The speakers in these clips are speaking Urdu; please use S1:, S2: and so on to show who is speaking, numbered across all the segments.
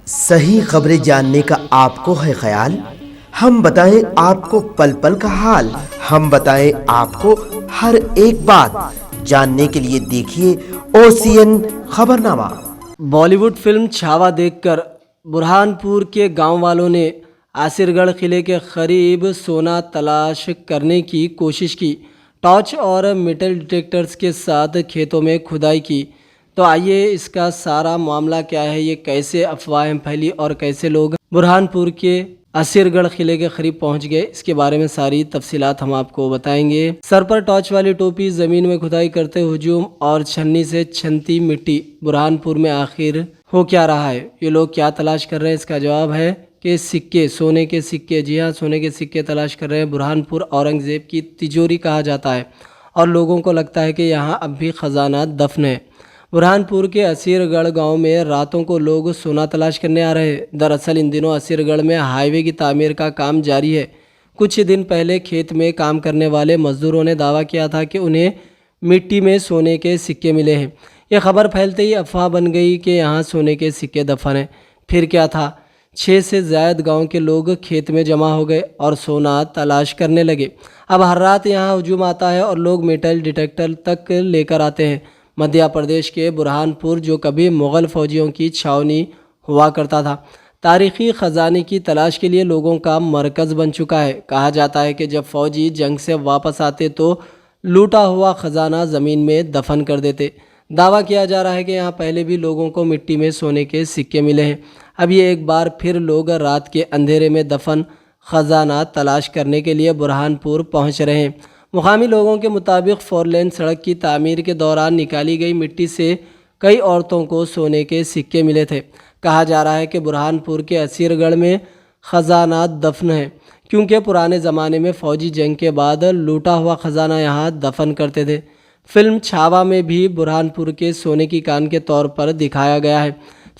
S1: صحیح خبریں جاننے کا آپ کو ہے خیال؟ ہم بتائیں آپ کو پل پل کا حال، ہم بتائیں آپ کو ہر ایک بات، جاننے کے لیے دیکھیے OCN خبرنامہ۔
S2: بالی ووڈ فلم چھاوا دیکھ کر برہان پور کے گاؤں والوں نے آسر گڑھ قلعے کے قریب سونا تلاش کرنے کی کوشش کی۔ ٹارچ اور میٹل ڈیٹیکٹرز کے ساتھ کھیتوں میں کھدائی کی۔ تو آئیے اس کا سارا معاملہ کیا ہے، یہ کیسے افواہیں پھیلی اور کیسے لوگ برہان پور کے آسر گڑھ قلعے کے قریب پہنچ گئے، اس کے بارے میں ساری تفصیلات ہم آپ کو بتائیں گے۔ سر پر ٹارچ والی ٹوپی، زمین میں کھدائی کرتے ہجوم اور چھنی سے چھنتی مٹی، برہان پور میں آخر ہو کیا رہا ہے؟ یہ لوگ کیا تلاش کر رہے ہیں؟ اس کا جواب ہے کہ سکے، سونے کے سکے۔ جی ہاں، سونے کے سکے تلاش کر رہے ہیں۔ برہان پور اورنگزیب کی تجوری کہا جاتا ہے اور لوگوں کو لگتا ہے کہ یہاں اب بھی خزانہ دفن ہے۔ برہان پور کے آسر گڑھ گاؤں میں راتوں کو لوگ سونا تلاش کرنے آ رہے ہیں۔ دراصل ان دنوں آسر گڑھ میں ہائی وے کی تعمیر کا کام جاری ہے۔ کچھ دن پہلے کھیت میں کام کرنے والے مزدوروں نے دعویٰ کیا تھا کہ انہیں مٹی میں سونے کے سکے ملے ہیں۔ یہ خبر پھیلتے ہی افواہ بن گئی کہ یہاں سونے کے سکے دفن ہیں۔ پھر کیا تھا، 6 سے زائد گاؤں کے لوگ کھیت میں جمع ہو گئے اور سونا تلاش کرنے لگے۔ اب ہر رات یہاں ہجوم آتا ہے اور لوگ میٹل ڈیٹیکٹر تک لے کر آتے ہیں۔ مدھیہ پردیش کے برہان پور، جو کبھی مغل فوجیوں کی چھاونی ہوا کرتا تھا، تاریخی خزانے کی تلاش کے لیے لوگوں کا مرکز بن چکا ہے۔ کہا جاتا ہے کہ جب فوجی جنگ سے واپس آتے تو لوٹا ہوا خزانہ زمین میں دفن کر دیتے۔ دعویٰ کیا جا رہا ہے کہ یہاں پہلے بھی لوگوں کو مٹی میں سونے کے سکے ملے ہیں۔ اب یہ ایک بار پھر لوگ رات کے اندھیرے میں دفن خزانہ تلاش کرنے کے لیے برہان پور پہنچ رہے ہیں۔ مقامی لوگوں کے مطابق 4 لین سڑک کی تعمیر کے دوران نکالی گئی مٹی سے کئی عورتوں کو سونے کے سکے ملے تھے۔ کہا جا رہا ہے کہ برہان پور کے آسر گڑھ میں خزانہ دفن ہے، کیونکہ پرانے زمانے میں فوجی جنگ کے بعد لوٹا ہوا خزانہ یہاں دفن کرتے تھے۔ فلم چھاوا میں بھی برہان پور کے سونے کی کان کے طور پر دکھایا گیا ہے۔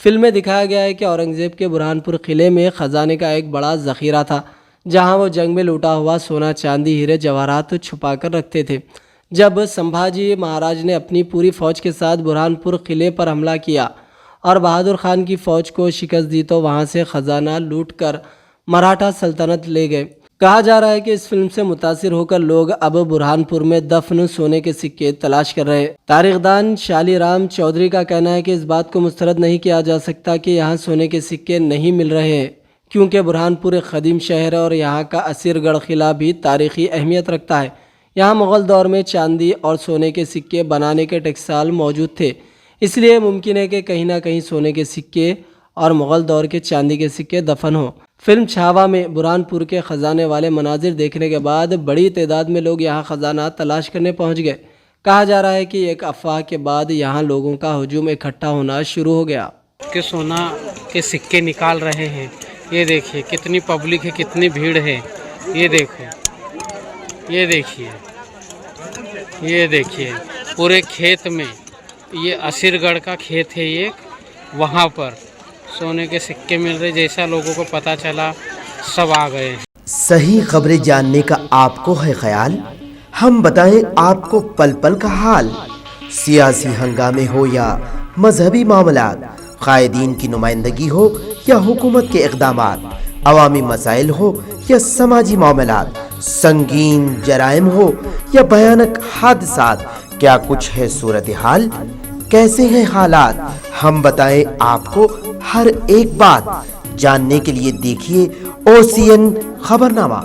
S2: فلم میں دکھایا گیا ہے کہ اورنگزیب کے برہان پور قلعے میں خزانے کا ایک بڑا ذخیرہ تھا، جہاں وہ جنگ میں لوٹا ہوا سونا، چاندی، ہیرے جواہرات چھپا کر رکھتے تھے۔ جب سمبھاجی مہاراج نے اپنی پوری فوج کے ساتھ برہان پور قلعے پر حملہ کیا اور بہادر خان کی فوج کو شکست دی تو وہاں سے خزانہ لوٹ کر مراٹھا سلطنت لے گئے۔ کہا جا رہا ہے کہ اس فلم سے متاثر ہو کر لوگ اب برہان پور میں دفن سونے کے سکے تلاش کر رہے ہیں۔ تاریخ دان شالی رام چودھری کا کہنا ہے کہ اس بات کو مسترد نہیں کیا جا سکتا کہ یہاں سونے کے سکے نہیں مل رہے ہیں، کیونکہ برہان پور ایک قدیم شہر ہے اور یہاں کا آسر گڑھ قلعہ بھی تاریخی اہمیت رکھتا ہے۔ یہاں مغل دور میں چاندی اور سونے کے سکے بنانے کے ٹیکسٹائل موجود تھے، اس لیے ممکن ہے کہ کہیں نہ کہیں سونے کے سکے اور مغل دور کے چاندی کے سکے دفن ہوں۔ فلم چھاوا میں برہان پور کے خزانے والے مناظر دیکھنے کے بعد بڑی تعداد میں لوگ یہاں خزانہ تلاش کرنے پہنچ گئے۔ کہا جا رہا ہے کہ ایک افواہ کے بعد یہاں لوگوں کا ہجوم اکٹھا ہونا شروع ہو گیا۔
S3: کہ سونا کے سکے نکال رہے ہیں۔ یہ دیکھیے کتنی پبلک ہے، کتنی بھیڑ ہے۔ یہ دیکھو، یہ دیکھیے، یہ دیکھیے پورے کھیت میں، یہ آسر گڑھ کا کھیت ہے، یہ وہاں پر سونے کے سکے مل رہے۔ جیسا لوگوں کو پتہ چلا سب آ گئے۔
S1: صحیح خبریں جاننے کا آپ کو ہے خیال؟ ہم بتائیں آپ کو پل پل کا حال، سیاسی ہنگامے ہو یا مذہبی معاملات، قائدین کی نمائندگی ہو یا حکومت کے اقدامات، عوامی مسائل ہو یا سماجی معاملات، سنگین جرائم ہو یا بھیانک حادثات، کیا کچھ ہے صورتحال؟ کیسے ہیں حالات؟ ہم بتائیں آپ کو ہر ایک بات، جاننے کے لیے دیکھیے OCN خبرنامہ۔